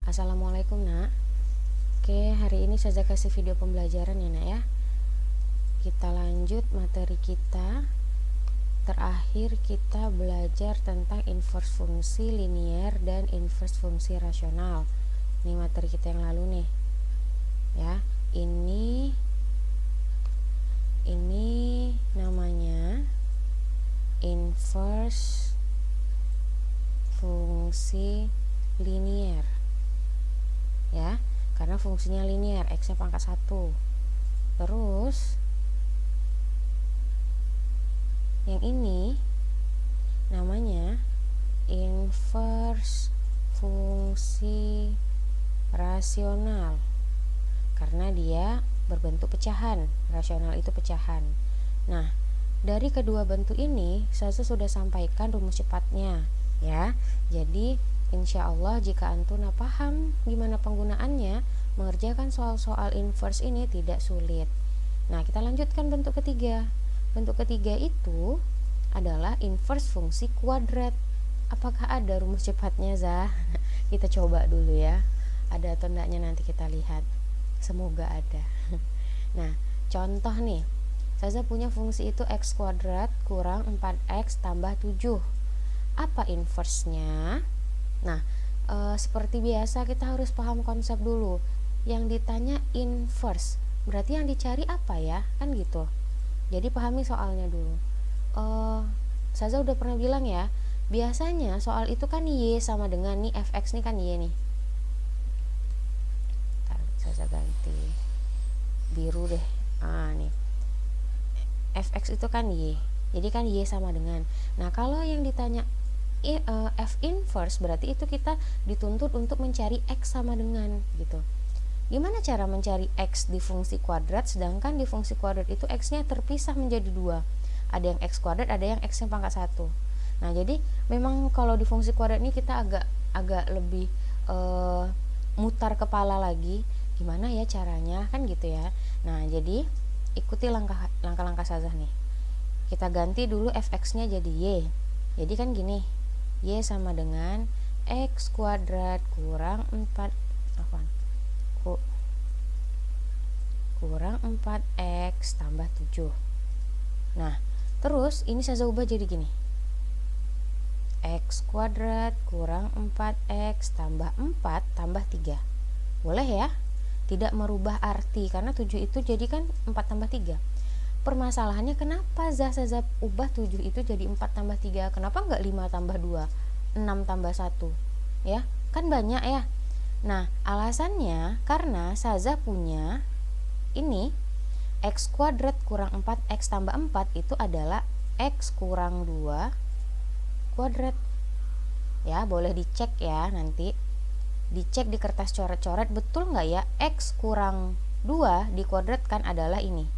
Assalamualaikum nak. Oke, hari ini saya kasih video pembelajaran ya nak ya. Kita lanjut materi kita. Terakhir kita belajar tentang inverse fungsi linier dan inverse fungsi rasional. Ini materi kita yang lalu nih. Ya, ini namanya inverse fungsi linier. Ya, karena fungsinya linier, x-nya pangkat 1. Terus yang ini namanya inverse fungsi rasional karena dia berbentuk pecahan. Rasional itu pecahan. Nah, dari kedua bentuk ini saya sudah sampaikan rumus cepatnya ya. Jadi insya Allah jika antuna paham gimana penggunaannya, mengerjakan soal-soal inverse ini tidak sulit. Nah, kita lanjutkan bentuk ketiga. Bentuk ketiga itu adalah inverse fungsi kuadrat. Apakah ada rumus cepatnya, Zah? Kita coba dulu ya. Ada atau enggaknya nanti kita lihat. Semoga ada. Nah, contoh nih. Zaza punya fungsi itu x kuadrat kurang 4x tambah 7. Apa inverse-nya? Nah, seperti biasa kita harus paham konsep dulu. Yang ditanya inverse, berarti yang dicari apa ya? Kan gitu. Jadi pahami soalnya dulu. Saza udah pernah bilang ya, biasanya soal itu kan y sama dengan nih fx nih kan y nih. Ntar Saza ganti biru deh. Nih. Fx itu kan y. Jadi kan y sama dengan. Nah, kalau yang ditanya f inverse berarti itu kita dituntut untuk mencari x sama dengan gitu. Gimana cara mencari x di fungsi kuadrat sedangkan di fungsi kuadrat itu x-nya terpisah menjadi 2. Ada yang x kuadrat, ada yang x-nya pangkat 1. Nah, jadi memang kalau di fungsi kuadrat ini kita agak lebih mutar kepala lagi. Gimana ya caranya kan gitu ya. Nah, jadi ikuti langkah-langkah Sazah nih. Kita ganti dulu fx-nya jadi y. Jadi kan gini. Y sama dengan x kuadrat kurang 4x tambah 7. Nah, terus ini saya ubah jadi gini. X kuadrat kurang 4x tambah 4 tambah 3. Boleh ya? Tidak merubah arti karena 7 itu jadi kan 4 tambah 3. Permasalahannya kenapa Zaza ubah 7 itu jadi 4 tambah 3? Kenapa enggak 5 tambah 2, 6 tambah 1? Ya, kan banyak ya. Nah, alasannya karena Zaza punya ini x kuadrat kurang 4x tambah 4 itu adalah x kurang 2 kuadrat. Ya, boleh dicek ya nanti. Dicek di kertas coret-coret betul nggak ya x kurang 2 dikuadratkan adalah ini.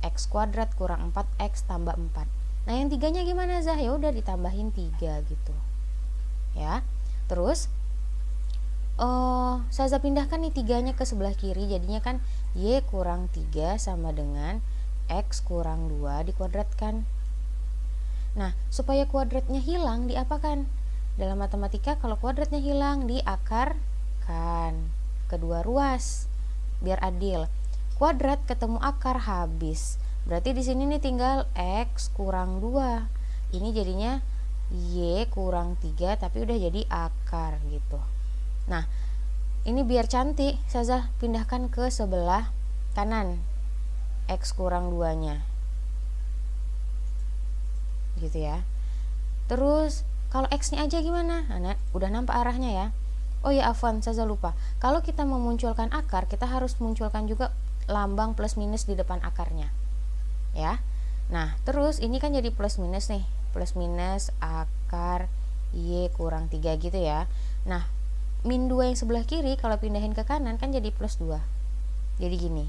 X kuadrat kurang 4x tambah 4. Nah, yang tiganya gimana Zah? Ya udah ditambahin 3 gitu. Ya. Terus Saza pindahkan nih 3-nya ke sebelah kiri, jadinya kan y kurang 3 sama dengan x kurang 2 dikuadratkan. Nah, supaya kuadratnya hilang diapakan? Dalam matematika kalau kuadratnya hilang diakarkan kedua ruas biar adil. Kuadrat ketemu akar habis. Berarti di sini nih tinggal x kurang 2. Ini jadinya y kurang 3 tapi udah jadi akar gitu. Nah, ini biar cantik, Saza pindahkan ke sebelah kanan. X kurang 2-nya. Gitu ya. Terus kalau x-nya aja gimana? Nah, udah nampak arahnya ya. Oh ya, afwan, Saza lupa. Kalau kita memunculkan akar, kita harus munculkan juga lambang plus minus di depan akarnya. Ya. Nah, terus ini kan jadi plus minus nih. Plus minus akar y kurang 3 gitu ya. Nah, min 2 yang sebelah kiri kalau pindahin ke kanan kan jadi plus 2. Jadi gini.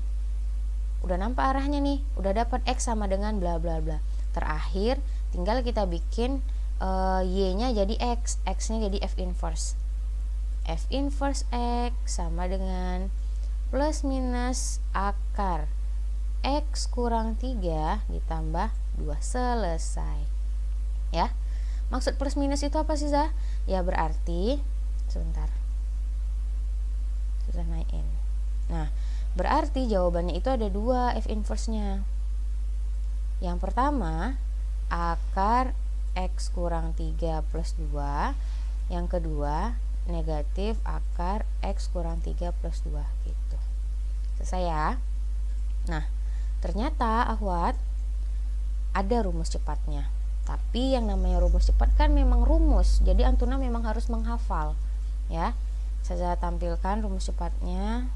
Udah nampak arahnya nih. Udah dapat x sama dengan bla bla bla. Terakhir tinggal kita bikin y-nya jadi x. X-nya jadi f inverse. F inverse x sama dengan plus minus akar x kurang 3 ditambah 2. Selesai. Ya. Maksud plus minus itu apa sih, Zah? Ya berarti sebentar. naikin. Nah, berarti jawabannya itu ada 2 F inverse-nya. Yang pertama, akar X kurang 3 plus 2. Yang kedua, negatif akar X kurang 3 plus 2 gitu. Selesai ya. Nah, ternyata akhwat ada rumus cepatnya. Tapi yang namanya rumus cepat kan memang rumus. Jadi antuna memang harus menghafal ya. Saya tampilkan rumus cepatnya.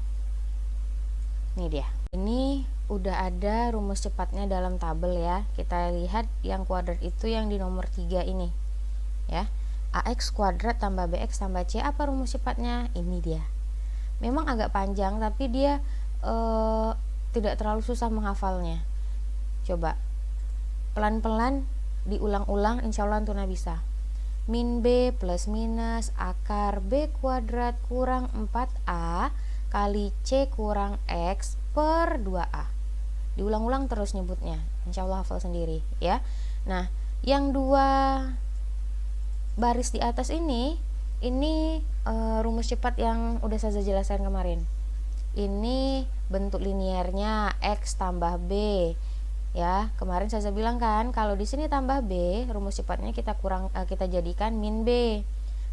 Ini dia. Ini udah ada rumus cepatnya dalam tabel ya. Kita lihat yang kuadrat itu yang di nomor 3 ini. Ya. AX kuadrat tambah BX tambah C, apa rumus cepatnya? Ini dia. Memang agak panjang tapi dia tidak terlalu susah menghafalnya. Coba pelan-pelan diulang-ulang, insya Allah antuna bisa. Min B plus minus akar B kuadrat kurang 4A kali C kurang X per 2A. Diulang-ulang terus nyebutnya, insya Allah hafal sendiri ya. Nah, yang 2 baris di atas ini rumus cepat yang udah saya jelaskan kemarin. Ini bentuk linearnya X tambah B ya. Kemarin saya bilang kan kalau di sini tambah B, rumus cepatnya kita jadikan min B,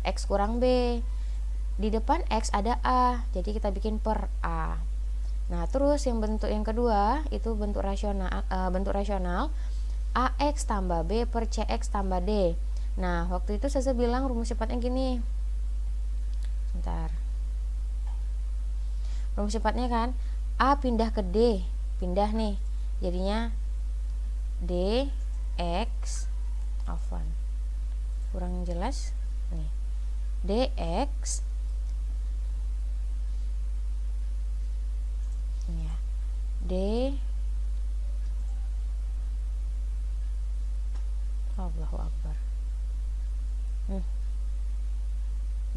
X kurang B. Di depan X ada A, jadi kita bikin per A. Nah, terus yang bentuk yang kedua itu bentuk rasional AX tambah B per CX tambah D. Nah, waktu itu saya bilang rumus cepatnya gini. Bentar. Rumus cepatnya kan A pindah ke D, pindah nih. Jadinya DX kurang jelas nih. DX ya. D Allahu Akbar.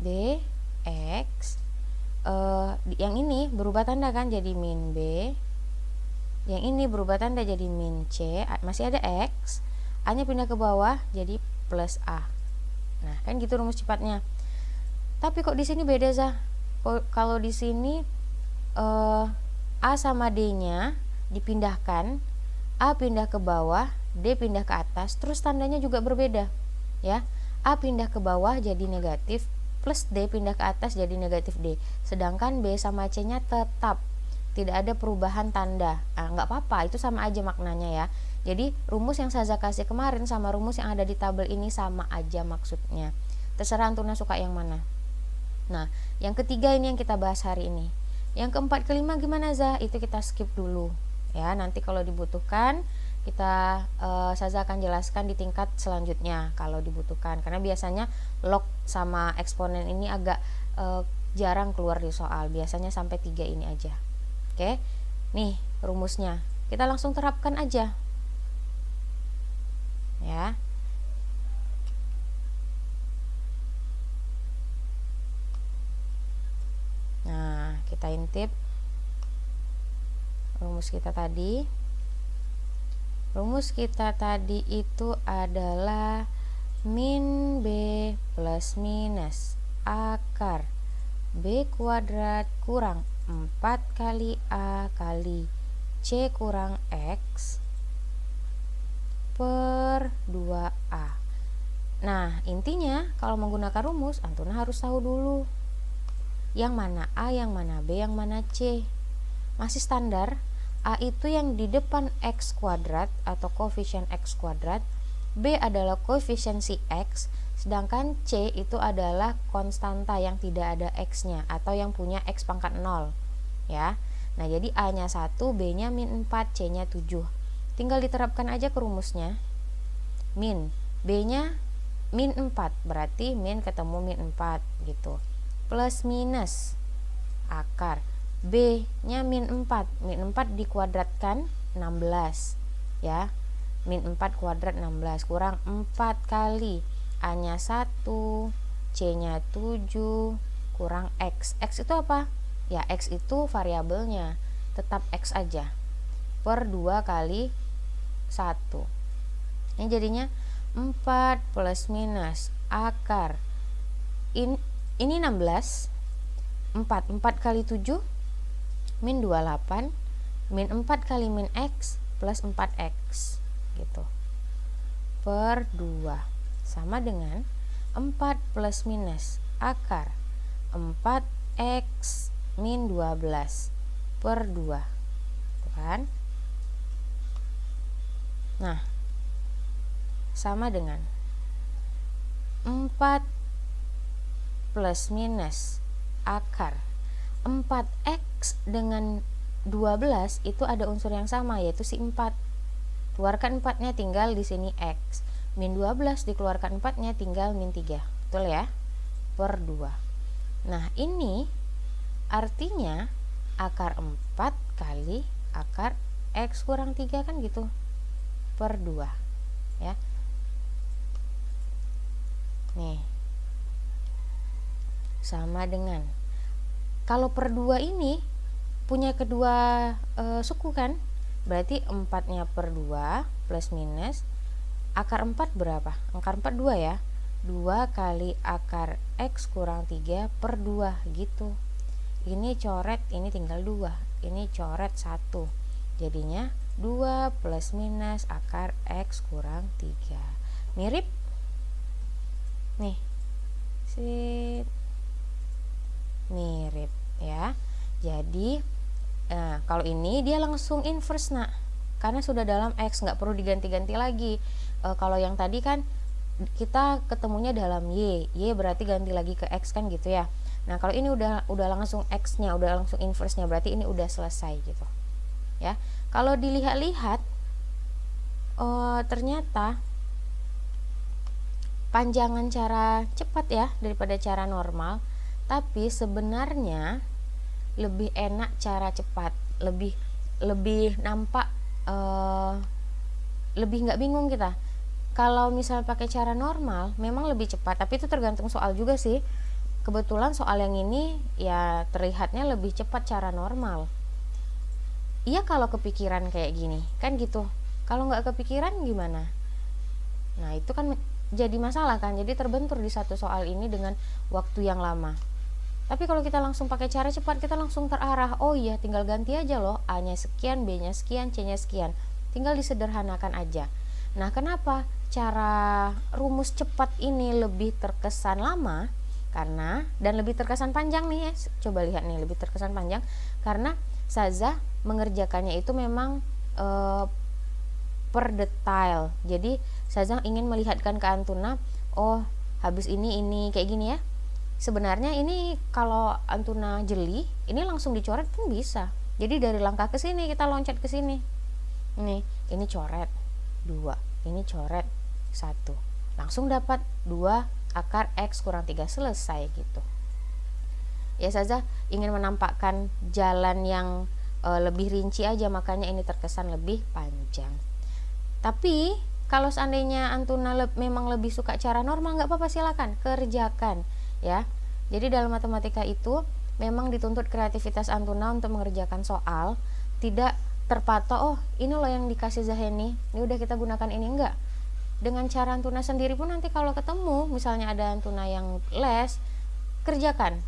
DX yang ini berubah tanda kan jadi min B. Yang ini berubah tanda jadi min C, masih ada X, A-nya pindah ke bawah jadi plus A. Nah, kan gitu rumus cepatnya. Tapi kok di sini beda Zah? Kalau di sini A sama D-nya dipindahkan, A pindah ke bawah, D pindah ke atas, terus tandanya juga berbeda ya. A pindah ke bawah jadi negatif, plus D pindah ke atas jadi negatif D. Sedangkan B sama C-nya tetap tidak ada perubahan tanda. Nggak apa-apa, itu sama aja maknanya ya. Jadi rumus yang saya kasih kemarin sama rumus yang ada di tabel ini sama aja maksudnya. Terserah antuna suka yang mana. Nah, yang ketiga ini yang kita bahas hari ini. Yang keempat, kelima gimana Zah? Itu kita skip dulu ya. Nanti kalau dibutuhkan saya akan jelaskan di tingkat selanjutnya kalau dibutuhkan. Karena biasanya log sama eksponen ini agak jarang keluar di soal. Biasanya sampai 3 ini aja. Oke, nih rumusnya kita langsung terapkan aja ya. Nah, kita intip rumus kita tadi. Rumus kita tadi itu adalah min B plus minus akar B kuadrat kurang 4 kali A kali C kurang X per 2A. Nah, intinya kalau menggunakan rumus, antuna harus tahu dulu yang mana A, yang mana B, yang mana C. Masih standar, A itu yang di depan X kuadrat atau koefisien X kuadrat, B adalah koefisien si X, sedangkan C itu adalah konstanta yang tidak ada X-nya atau yang punya X pangkat 0 ya. Nah, jadi A-nya 1, B-nya min 4, C-nya 7. Tinggal diterapkan aja ke rumusnya. Min, B-nya min 4, berarti min ketemu min 4 gitu. Plus minus akar B-nya min 4. Min 4 dikuadratkan 16 ya. Min 4 kuadrat 16 kurang 4 kali A-nya 1, C-nya 7 kurang X. X itu apa? Ya, X itu variabelnya, tetap X aja. Per 2 kali 1. Ini jadinya 4 plus minus akar ini 16 4 kali 7 min 28 min 4 kali min X plus 4X gitu per 2 sama dengan 4 plus minus akar 4X min 12 per 2 tuh kan. Nah, sama dengan 4 plus minus akar 4X dengan 12 itu ada unsur yang sama, yaitu si 4. Keluarkan 4-nya tinggal di sini X. Min 12 dikeluarkan 4-nya tinggal min 3. Betul ya? Per 2. Nah, ini artinya akar 4 kali akar X kurang 3 kan gitu. Per 2. Ya. Nih. Sama dengan kalau per 2 ini punya kedua suku kan? Berarti 4-nya per 2 plus minus akar 4 berapa? Akar 4 2 ya. 2 kali akar X kurang 3 per 2 gitu. Ini coret, ini tinggal 2. Ini coret 1. Jadinya 2 plus minus akar X kurang 3. Mirip? Nih. Sit. Mirip ya. Jadi kalau ini dia langsung inverse nak, karena sudah dalam X, nggak perlu diganti-ganti lagi. Kalau yang tadi kan kita ketemunya dalam Y berarti ganti lagi ke X kan gitu ya. Nah kalau ini udah langsung X-nya, udah langsung inverse-nya, berarti ini udah selesai gitu ya. Kalau dilihat-lihat ternyata panjangan cara cepat ya daripada cara normal, tapi sebenarnya lebih enak cara cepat, lebih nampak, lebih nggak bingung kita. Kalau misalnya pakai cara normal memang lebih cepat, tapi itu tergantung soal juga sih. Kebetulan soal yang ini ya terlihatnya lebih cepat cara normal. Iya kalau kepikiran kayak gini kan gitu. Kalau nggak kepikiran gimana? Nah itu kan jadi masalah kan, jadi terbentur di satu soal ini dengan waktu yang lama. Tapi kalau kita langsung pakai cara cepat, kita langsung terarah. Oh iya, tinggal ganti aja loh. A-nya sekian, B-nya sekian, C-nya sekian. Tinggal disederhanakan aja. Nah, kenapa cara rumus cepat ini lebih terkesan lama? Dan lebih terkesan panjang nih ya. Coba lihat nih, lebih terkesan panjang. Karena Saza mengerjakannya itu memang per detail. Jadi, Saza ingin melihatkan ke Antuna, oh habis ini kayak gini ya. Sebenarnya ini kalau Antuna jeli, ini langsung dicoret pun bisa. Jadi dari langkah ke sini kita loncat ke sini. Ini coret 2, ini coret 1. Langsung dapat 2 akar X kurang 3, selesai gitu. Ya saja ingin menampakkan jalan yang lebih rinci aja, makanya ini terkesan lebih panjang. Tapi kalau seandainya Antuna memang lebih suka cara normal, nggak apa-apa, silakan kerjakan ya. Jadi dalam matematika itu memang dituntut kreativitas Antuna untuk mengerjakan soal, tidak terpatok oh ini loh yang dikasih Zaheni, ini udah kita gunakan ini, enggak. Dengan cara Antuna sendiri pun nanti kalau ketemu misalnya ada Antuna yang les, kerjakan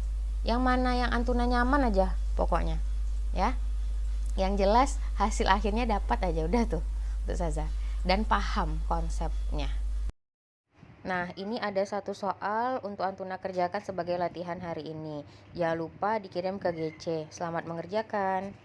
yang mana yang Antuna nyaman aja pokoknya ya. Yang jelas hasil akhirnya dapat aja udah tuh untuk Saza, dan paham konsepnya. Nah, ini ada satu soal untuk Antuna kerjakan sebagai latihan hari ini. Jangan lupa dikirim ke GC. Selamat mengerjakan.